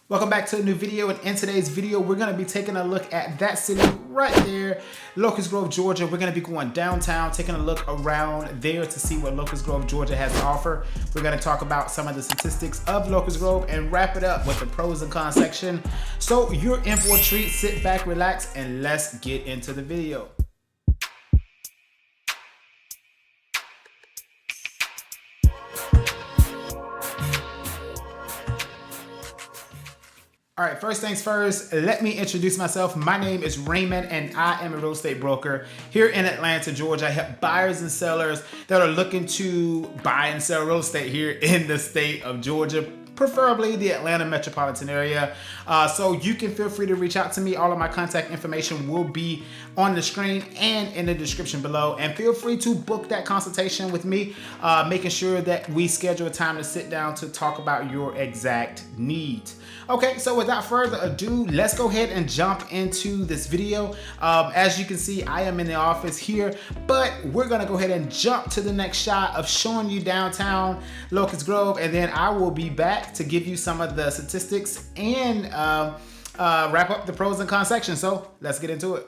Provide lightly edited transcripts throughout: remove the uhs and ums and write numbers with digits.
Welcome back to a new video, and in today's video we're going to be taking a look at that city right there, Locust Grove, Georgia. We're going to be going downtown, taking a look around there to see what Locust Grove, Georgia has to offer. We're going to talk about some of the statistics of Locust Grove and wrap it up with the pros and cons section. So you're in for a treat. Sit back, relax, and let's get into the video. All right, first things first, let me introduce myself. My name is Raymond and I am a real estate broker here in Atlanta, Georgia. I help buyers and sellers that are looking to buy and sell real estate here in the state of Georgia, preferably the Atlanta metropolitan area. So you can feel free to reach out to me. All of my contact information will be on the screen and in the description below. And feel free to book that consultation with me, making sure that we schedule a time to sit down to talk about your exact needs. Okay, so without further ado, let's go ahead and jump into this video. As you can see, I am in the office here, but we're gonna go ahead and jump to the next shot of showing you downtown Locust Grove, and then I will be back to give you some of the statistics and wrap up the pros and cons section. So let's get into it.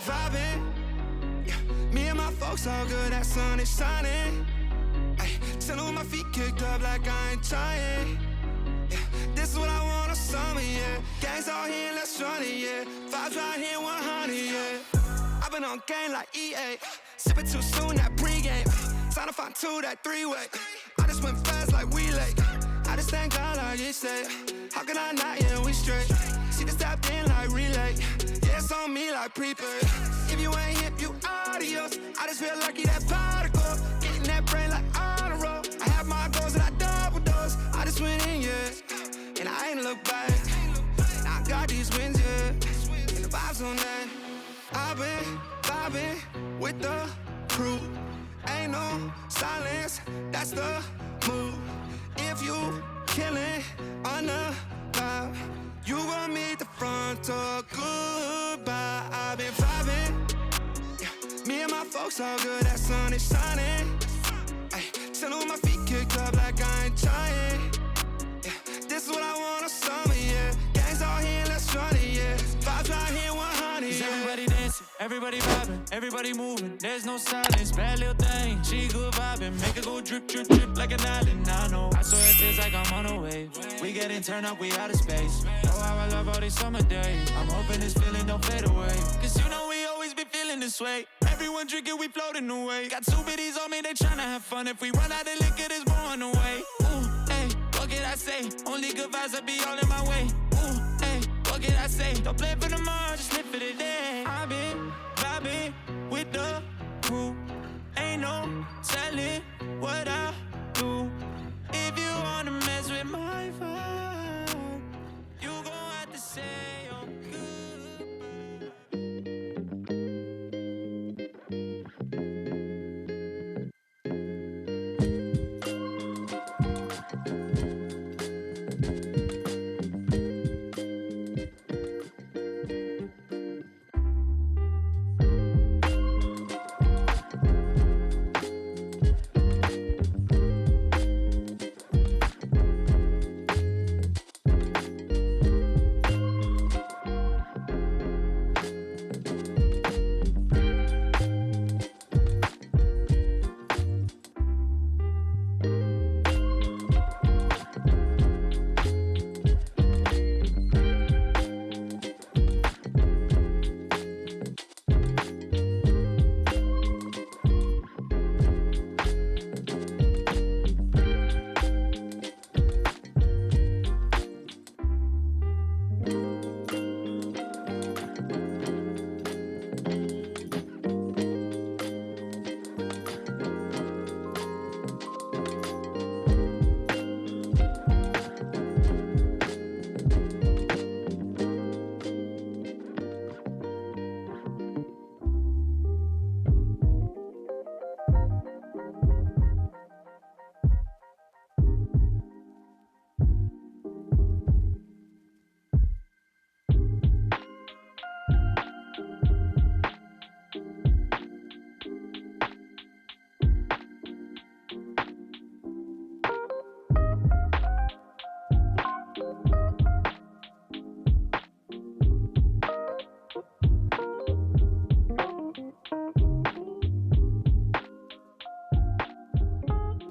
Vibing, yeah. Me and my folks all good, that sun is shining. Ay, chillin' with my feet kicked up like I ain't trying. Yeah, this is what I want on summer, yeah. Gangs all here, let's run it, yeah. Vibes right here, 100, going on game like EA. Sipping too soon, that pregame. Time to find two, that three-way. I just went fast like we late. I just thank God like he said. How can I not? Yeah, we straight. See the step in like relay. Yeah, it's on me like prepaid. If you ain't hip, you adios. I just feel lucky that particle. Getting that brain like on a roll. I have my goals and I double dose. I just went in, yeah. And I ain't look back. Now I got these wins, yeah. And the vibes on that. I've been vibing with the crew. Ain't no silence, that's the move. If you killing on the vibe, you gon' meet the front door. Goodbye. I've been vibing. Yeah. Me and my folks all good, that sun is shining. Ay, chillin' with my feet kicked up like I ain't trying. Yeah. This is what I want on summer, yeah. Gangs all here, let's run it, yeah. Vibes right here, 100, yeah. Everybody dancing, everybody vibing, everybody moving. There's no silence, bad little thing. She good vibing, make it go drip, drip, drip like an island. I know, I swear it feels like I'm on a wave. We getting turned up, we out of space. Oh, how I love all these summer days. I'm hoping this feeling don't fade away. Cause you know we always be feeling this way. Everyone drinking, we floating away. Got two biddies on me, they tryna have fun. If we run out of liquor, there's blowing away. Ooh, hey, what can I say? Only good vibes, I be all in my way. Ooh, hey, what can I say? Don't play for tomorrow, just live for today. I've been vibing with the crew. Ain't no telling what I do. If you wanna mess with my vibe, you gon' have to say your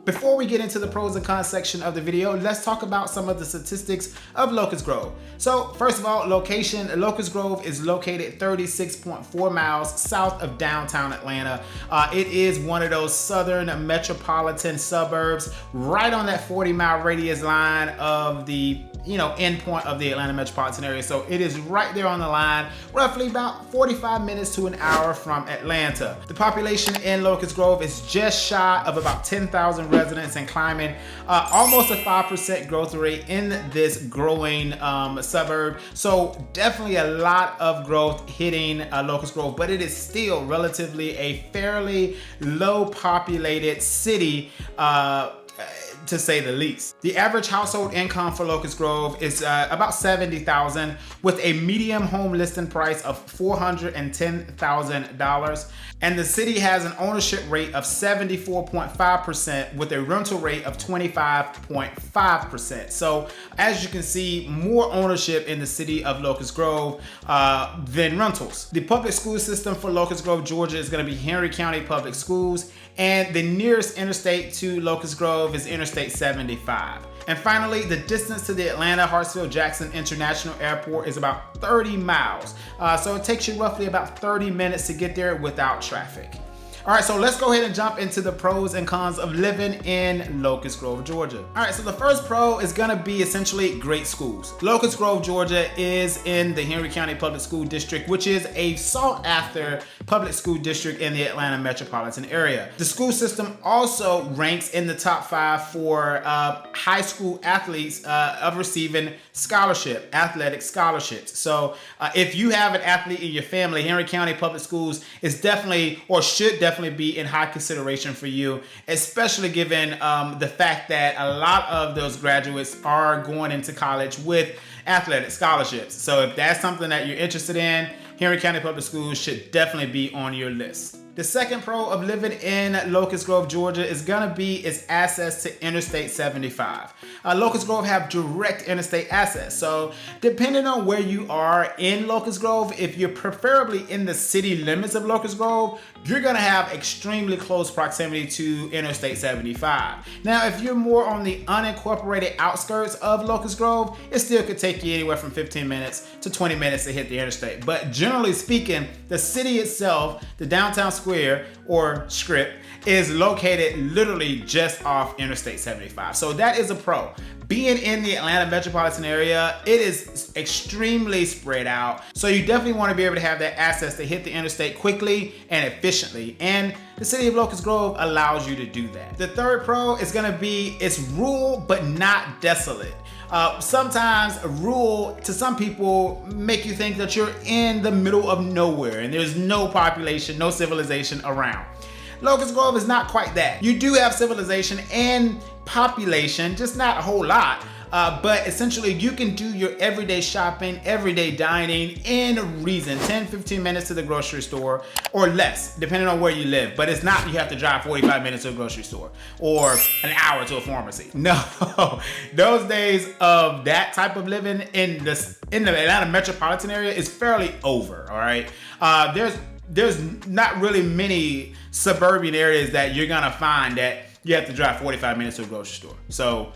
Before we get into the pros and cons section of the video, let's talk about some of the statistics of Locust Grove. So first of all, location. Locust Grove is located 36.4 miles south of downtown Atlanta. It is one of those southern metropolitan suburbs, right on that 40-mile radius line of the end point of the Atlanta metropolitan area. So it is right there on the line, roughly about 45 minutes to an hour from Atlanta. The population in Locust Grove is just shy of about 10,000 residents and climbing, almost a 5% growth rate in this growing suburb. So definitely a lot of growth hitting Locust Grove, but it is still relatively a fairly low populated city, to say the least. The average household income for Locust Grove is about $70,000 with a medium home listing price of $410,000. And the city has an ownership rate of 74.5% with a rental rate of 25.5%. So as you can see, more ownership in the city of Locust Grove than rentals. The public school system for Locust Grove, Georgia is going to be Henry County Public Schools, and the nearest interstate to Locust Grove is Interstate 75. And finally, the distance to the Atlanta Hartsfield-Jackson International Airport is about 30 miles. So it takes you roughly about 30 minutes to get there without traffic. All right, so let's go ahead and jump into the pros and cons of living in Locust Grove, Georgia. All right, so the first pro is gonna be essentially great schools. Locust Grove, Georgia is in the Henry County Public School District, which is a sought after public school district in the Atlanta metropolitan area. The school system also ranks in the top 5 for high school athletes of receiving athletic scholarships. So if you have an athlete in your family, Henry County Public Schools is definitely, or should definitely be in high consideration for you, especially given the fact that a lot of those graduates are going into college with athletic scholarships. So if that's something that you're interested in, Henry County Public Schools should definitely be on your list. The second pro of living in Locust Grove, Georgia is gonna be its access to Interstate 75. Locust Grove have direct interstate access. So depending on where you are in Locust Grove, if you're preferably in the city limits of Locust Grove, you're gonna have extremely close proximity to Interstate 75. Now, if you're more on the unincorporated outskirts of Locust Grove, it still could take you anywhere from 15 minutes to 20 minutes to hit the interstate. But generally speaking, the city itself, the downtown square or strip, is located literally just off Interstate 75. So that is a pro. Being in the Atlanta metropolitan area, it is extremely spread out. So you definitely want to be able to have that access to hit the interstate quickly and efficiently. And the city of Locust Grove allows you to do that. The third pro is going to be it's rural but not desolate. Sometimes rural to some people make you think that you're in the middle of nowhere and there's no population, no civilization around. Locust Grove is not quite that. You do have civilization and population, just not a whole lot. But essentially you can do your everyday shopping, everyday dining in reason, 10, 15 minutes to the grocery store or less, depending on where you live. But it's not you have to drive 45 minutes to a grocery store or an hour to a pharmacy. No, those days of that type of living in the Atlanta metropolitan area is fairly over, all right? There's not really many suburban areas that you're gonna find that you have to drive 45 minutes to a grocery store. So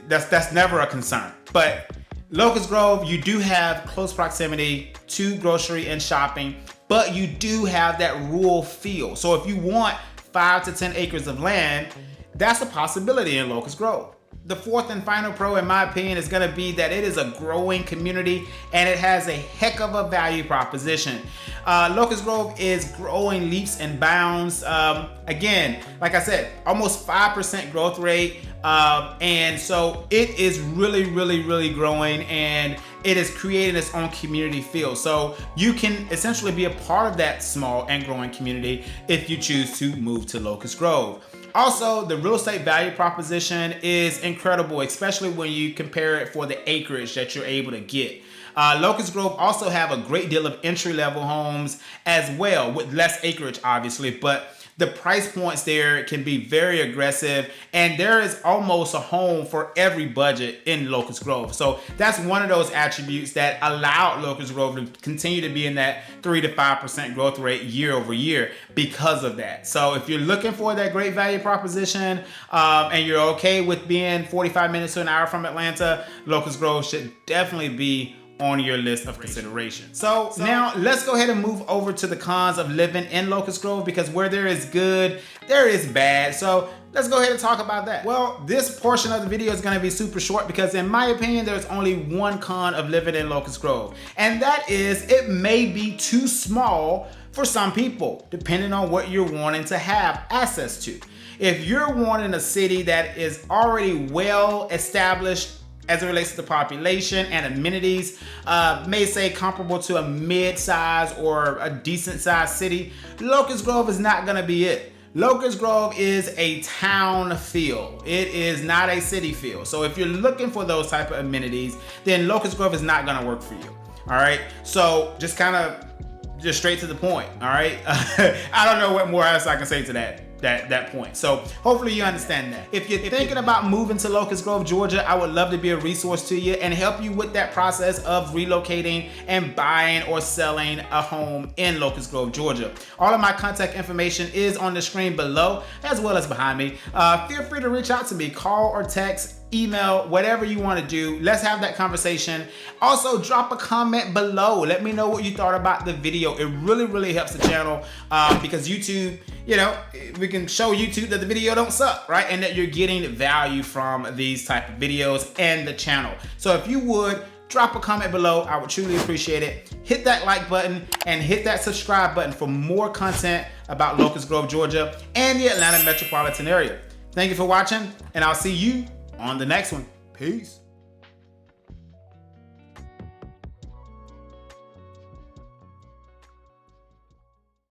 that's never a concern. But Locust Grove, you do have close proximity to grocery and shopping, but you do have that rural feel. So if you want 5 to 10 acres of land, that's a possibility in Locust Grove. The fourth and final pro, in my opinion, is gonna be that it is a growing community and it has a heck of a value proposition. Locust Grove is growing leaps and bounds. Again, like I said, almost 5% growth rate. And so it is really, really, really growing and it is creating its own community feel. So you can essentially be a part of that small and growing community if you choose to move to Locust Grove. Also, the real estate value proposition is incredible, especially when you compare it for the acreage that you're able to get. Locust Grove also have a great deal of entry-level homes as well, with less acreage, obviously, but the price points there can be very aggressive, and there is almost a home for every budget in Locust Grove. So that's one of those attributes that allowed Locust Grove to continue to be in that 3 to 5% growth rate year over year because of that. So if you're looking for that great value proposition and you're okay with being 45 minutes to an hour from Atlanta, Locust Grove should definitely be on your list of consideration. So now let's go ahead and move over to the cons of living in Locust Grove, because where there is good, there is bad. So let's go ahead and talk about that. Well, this portion of the video is gonna be super short because in my opinion, there's only one con of living in Locust Grove. And that is it may be too small for some people, depending on what you're wanting to have access to. If you're wanting a city that is already well established as it relates to the population and amenities, may say comparable to a mid-size or a decent-sized city, Locust Grove is not gonna be it. Locust Grove is a town feel. It is not a city feel. So if you're looking for those type of amenities, then Locust Grove is not gonna work for you, all right? So just straight to the point, all right? I don't know what more else I can say to that point. So hopefully you understand that. If you're thinking about moving to Locust Grove, Georgia, I would love to be a resource to you and help you with that process of relocating and buying or selling a home in Locust Grove, Georgia. All of my contact information is on the screen below as well as behind me. Feel free to reach out to me, call or text email, whatever you want to do. Let's have that conversation. Also, drop a comment below. Let me know what you thought about the video. It really helps the channel because YouTube, you know, we can show YouTube that the video don't suck, right? And that you're getting value from these type of videos and the channel. So if you would, drop a comment below. I would truly appreciate it. Hit that like button and hit that subscribe button for more content about Locust Grove, Georgia and the Atlanta metropolitan area. Thank you for watching, and I'll see you on the next one. Peace.